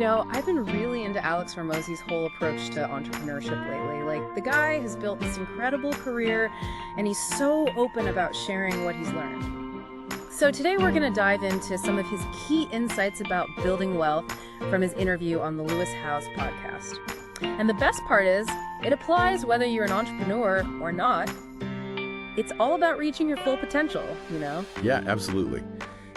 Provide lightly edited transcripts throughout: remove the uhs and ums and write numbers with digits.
I've been really into Alex Hormozi's whole approach to entrepreneurship lately. Like, the guy has built this incredible career, and he's so open about sharing what he's learned. So today we're going to dive into some of his key insights about building wealth from his interview on the Lewis Howes podcast. And the best part is, it applies whether you're an entrepreneur or not. It's all about reaching your full potential, Yeah, absolutely.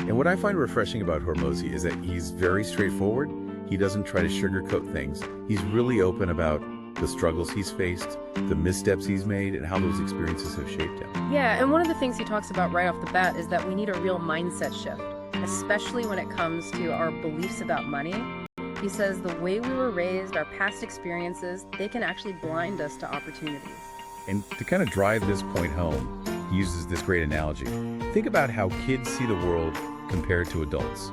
And what I find refreshing about Hormozi is that he's very straightforward. He doesn't try to sugarcoat things. He's really open about the struggles he's faced, the missteps he's made, and how those experiences have shaped him. Yeah, and one of the things he talks about right off the bat is that we need a real mindset shift, especially when it comes to our beliefs about money. He says the way we were raised, our past experiences, they can actually blind us to opportunities. And to kind of drive this point home, he uses this great analogy. Think about how kids see the world compared to adults.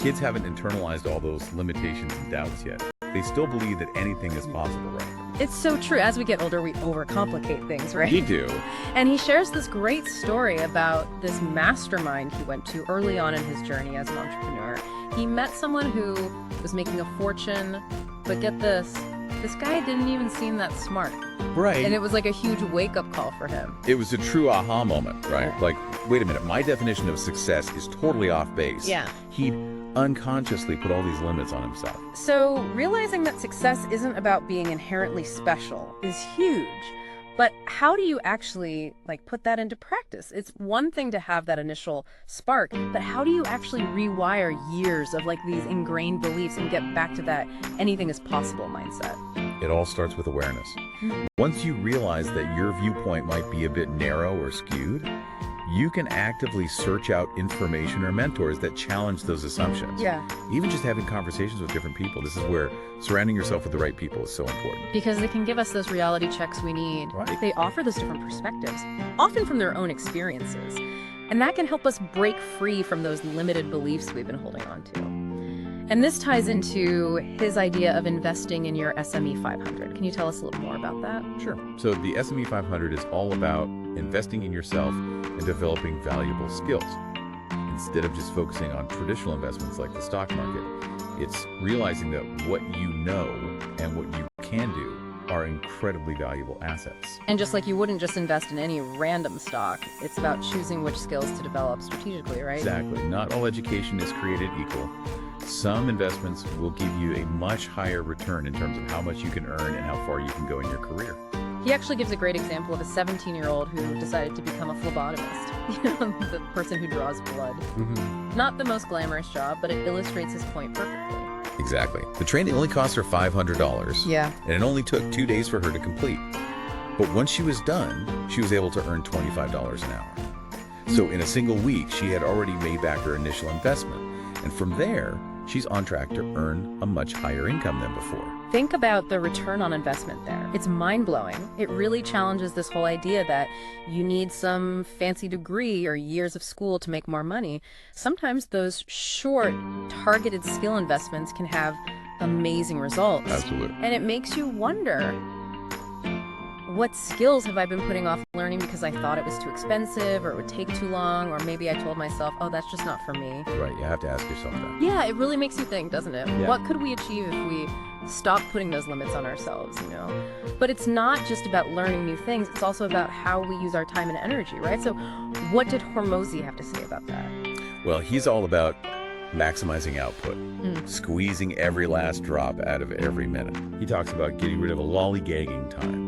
Kids haven't internalized all those limitations and doubts yet. They still believe that anything is possible, right? It's so true. As we get older, we overcomplicate things, right? We do. And he shares this great story about this mastermind he went to early on in his journey as an entrepreneur. He met someone who was making a fortune, but get this guy didn't even seem that smart. Right. And it was like a huge wake-up call for him. It was a true aha moment, right? Like, wait a minute, my definition of success is totally off base. Yeah. He'd unconsciously put all these limits on himself. So realizing that success isn't about being inherently special is huge. But how do you actually put that into practice? It's one thing to have that initial spark, but how do you actually rewire years of these ingrained beliefs and get back to that anything is possible mindset? It all starts with awareness. Once you realize that your viewpoint might be a bit narrow or skewed, you can actively search out information or mentors that challenge those assumptions. Yeah. Even just having conversations with different people. This is where surrounding yourself with the right people is so important. Because they can give us those reality checks we need. Right. They offer those different perspectives, often from their own experiences. And that can help us break free from those limited beliefs we've been holding on to. And this ties into his idea of investing in your SME 500. Can you tell us a little more about that? Sure. So the SME 500 is all about investing in yourself and developing valuable skills. Instead of just focusing on traditional investments like the stock market, it's realizing that what you know and what you can do are incredibly valuable assets. And just like you wouldn't just invest in any random stock, it's about choosing which skills to develop strategically, right? Exactly. Not all education is created equal. Some investments will give you a much higher return in terms of how much you can earn and how far you can go in your career. He actually gives a great example of a 17-year-old who decided to become a phlebotomist, the person who draws blood. Not the most glamorous job, but it illustrates his point perfectly. Exactly. The training only cost her $500. Yeah. And it only took 2 days for her to complete. But once she was done, she was able to earn $25 an hour. So in a single week, she had already made back her initial investment. And from there, she's on track to earn a much higher income than before. Think about the return on investment there. It's mind-blowing. It really challenges this whole idea that you need some fancy degree or years of school to make more money. Sometimes those short, targeted skill investments can have amazing results. Absolutely. And it makes you wonder, what skills have I been putting off learning because I thought it was too expensive or it would take too long, or maybe I told myself, oh, that's just not for me. Right, you have to ask yourself that. Yeah, it really makes you think, doesn't it? Yeah. What could we achieve if we stop putting those limits on ourselves, But it's not just about learning new things, it's also about how we use our time and energy, right? So what did Hormozi have to say about that? Well, he's all about maximizing output, squeezing every last drop out of every minute. He talks about getting rid of a lollygagging time.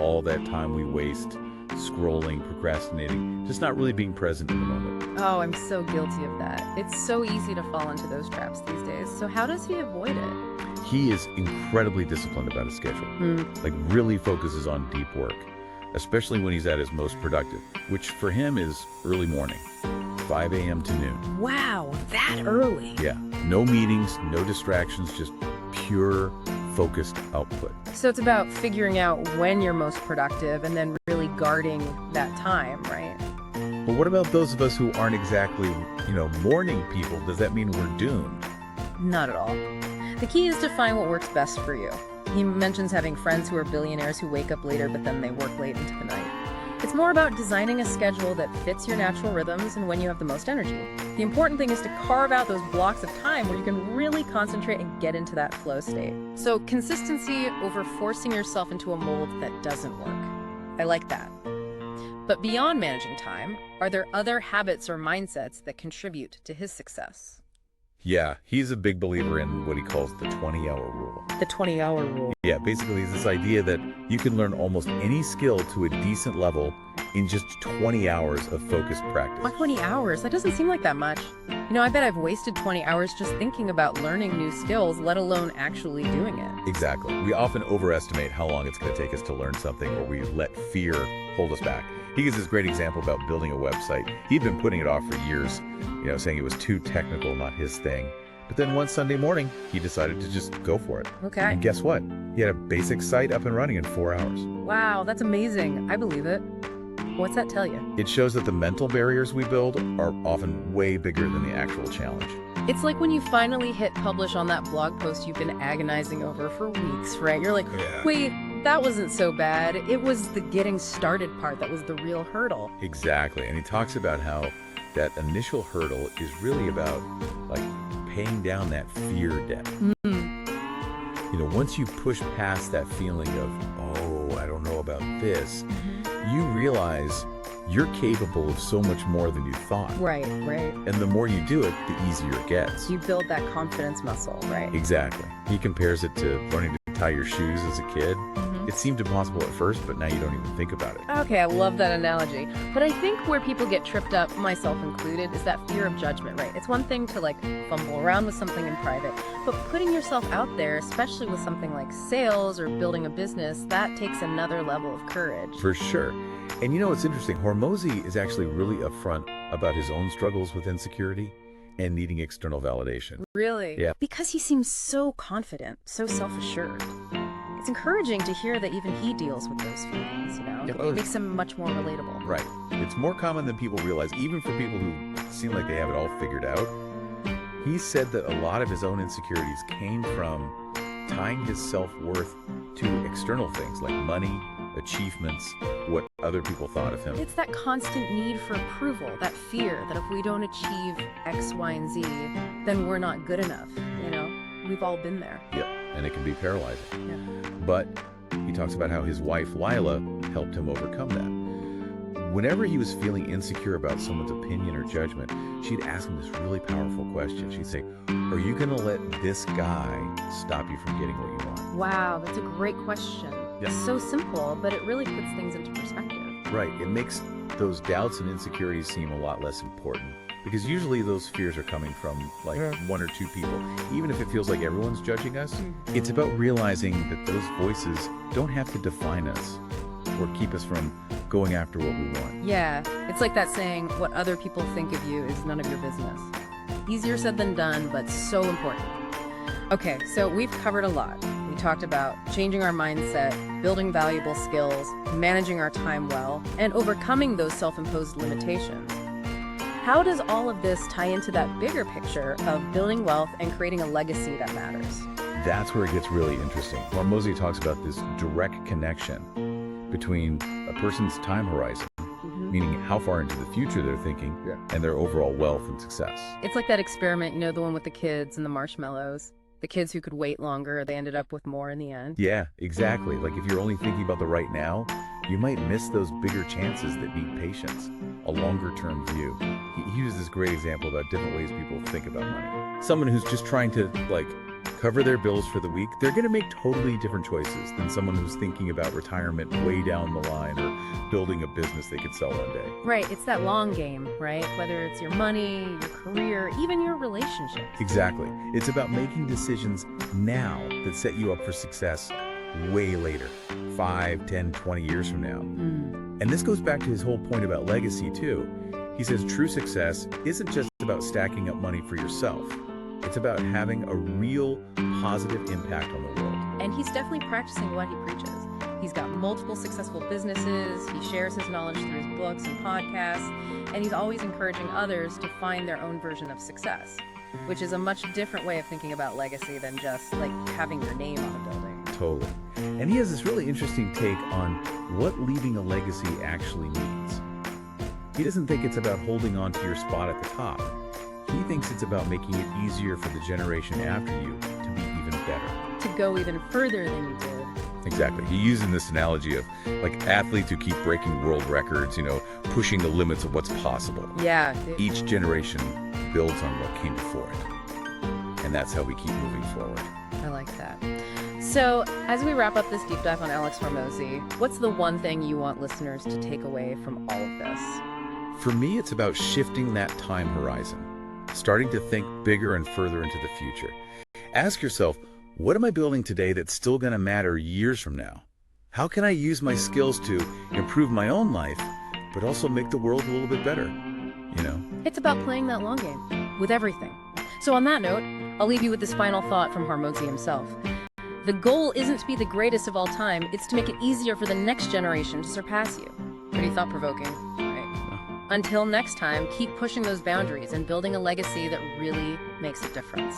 All that time we waste scrolling, procrastinating, just not really being present in the moment. Oh, I'm so guilty of that. It's so easy to fall into those traps these days. So how does he avoid it? He is incredibly disciplined about his schedule, really focuses on deep work, especially when he's at his most productive, which for him is early morning, 5 a.m. to noon. Wow, that early. Yeah, no meetings, no distractions, just pure focused output. So it's about figuring out when you're most productive and then really guarding that time, right? But what about those of us who aren't exactly, morning people? Does that mean we're doomed? Not at all. The key is to find what works best for you. He mentions having friends who are billionaires who wake up later, but then they work late into the night. It's more about designing a schedule that fits your natural rhythms and when you have the most energy. The important thing is to carve out those blocks of time where you can really concentrate and get into that flow state. So consistency over forcing yourself into a mold that doesn't work. I like that. But beyond managing time, are there other habits or mindsets that contribute to his success? Yeah, he's a big believer in what he calls the 20-hour rule. The 20-hour rule. Yeah, basically it's this idea that you can learn almost any skill to a decent level in just 20 hours of focused practice. Why 20 hours? That doesn't seem like that much. I bet I've wasted 20 hours just thinking about learning new skills, let alone actually doing it. Exactly. We often overestimate how long it's going to take us to learn something, or we let fear hold us back. He gives this great example about building a website. He'd been putting it off for years, saying it was too technical, not his thing. But then one Sunday morning, he decided to just go for it. Okay. And guess what? He had a basic site up and running in 4 hours. Wow, that's amazing. I believe it. What's that tell you? It shows that the mental barriers we build are often way bigger than the actual challenge. It's like when you finally hit publish on that blog post you've been agonizing over for weeks, right? You're like, wait, that wasn't so bad. It was the getting started part that was the real hurdle. Exactly. And he talks about how that initial hurdle is really about paying down that fear debt. Once you push past that feeling of, oh, I don't know about this, you realize you're capable of so much more than you thought. Right. And the more you do it, the easier it gets. You build that confidence muscle, right? Exactly. He compares it to learning to tie your shoes as a kid. It seemed impossible at first, but now you don't even think about it. Okay, I love that analogy. But I think where people get tripped up, myself included, is that fear of judgment, right? It's one thing to fumble around with something in private, but putting yourself out there, especially with something like sales or building a business, that takes another level of courage. For sure. And what's interesting, Hormozi is actually really upfront about his own struggles with insecurity and needing external validation. Really? Yeah. Because he seems so confident, so self-assured. It's encouraging to hear that even he deals with those feelings, It makes him much more relatable. Right. It's more common than people realize, even for people who seem like they have it all figured out. He said that a lot of his own insecurities came from tying his self-worth to external things like money, achievements, what other people thought of him. It's that constant need for approval, that fear that if we don't achieve X, Y, and Z, then we're not good enough, We've all been there. Yep, and it can be paralyzing. Yeah. But he talks about how his wife, Lila, helped him overcome that. Whenever he was feeling insecure about someone's opinion or judgment, she'd ask him this really powerful question. She'd say, are you going to let this guy stop you from getting what you want? Wow, that's a great question. Yeah. It's so simple, but it really puts things into perspective. Right. It makes those doubts and insecurities seem a lot less important. Because usually those fears are coming from one or two people. Even if it feels like everyone's judging us, it's about realizing that those voices don't have to define us or keep us from going after what we want. Yeah, it's like that saying, what other people think of you is none of your business. Easier said than done, but so important. Okay, so we've covered a lot. We talked about changing our mindset, building valuable skills, managing our time well, and overcoming those self-imposed limitations. How does all of this tie into that bigger picture of building wealth and creating a legacy that matters? That's where it gets really interesting. Hormozi talks about this direct connection between a person's time horizon, meaning how far into the future they're thinking, and their overall wealth and success. It's like that experiment, the one with the kids and the marshmallows. The kids who could wait longer, they ended up with more in the end. Yeah, exactly. Like if you're only thinking about the right now, you might miss those bigger chances that need patience, a longer-term view. He uses this great example about different ways people think about money. Someone who's just trying to, cover their bills for the week, they're going to make totally different choices than someone who's thinking about retirement way down the line or building a business they could sell one day. Right. It's that long game, right? Whether it's your money, your career, even your relationships. Exactly. It's about making decisions now that set you up for success way later, 5, 10, 20 years from now. And this goes back to his whole point about legacy, too. He says true success isn't just about stacking up money for yourself. It's about having a real positive impact on the world. And he's definitely practicing what he preaches. He's got multiple successful businesses, he shares his knowledge through his books and podcasts, and he's always encouraging others to find their own version of success, which is a much different way of thinking about legacy than just having your name on a building. Totally. And he has this really interesting take on what leaving a legacy actually means. He doesn't think it's about holding on to your spot at the top. He thinks it's about making it easier for the generation after you to be even better. To go even further than you did. Exactly. He uses this analogy of like athletes who keep breaking world records, pushing the limits of what's possible. Yeah. Each generation builds on what came before it. And that's how we keep moving forward. I like that. So, as we wrap up this deep dive on Alex Hormozi, what's the one thing you want listeners to take away from all of this? For me, it's about shifting that time horizon, starting to think bigger and further into the future. Ask yourself, what am I building today that's still going to matter years from now? How can I use my skills to improve my own life, but also make the world a little bit better? It's about playing that long game with everything. So on that note, I'll leave you with this final thought from Hormozi himself. The goal isn't to be the greatest of all time, it's to make it easier for the next generation to surpass you. Pretty thought-provoking, right? Until next time, keep pushing those boundaries and building a legacy that really makes a difference.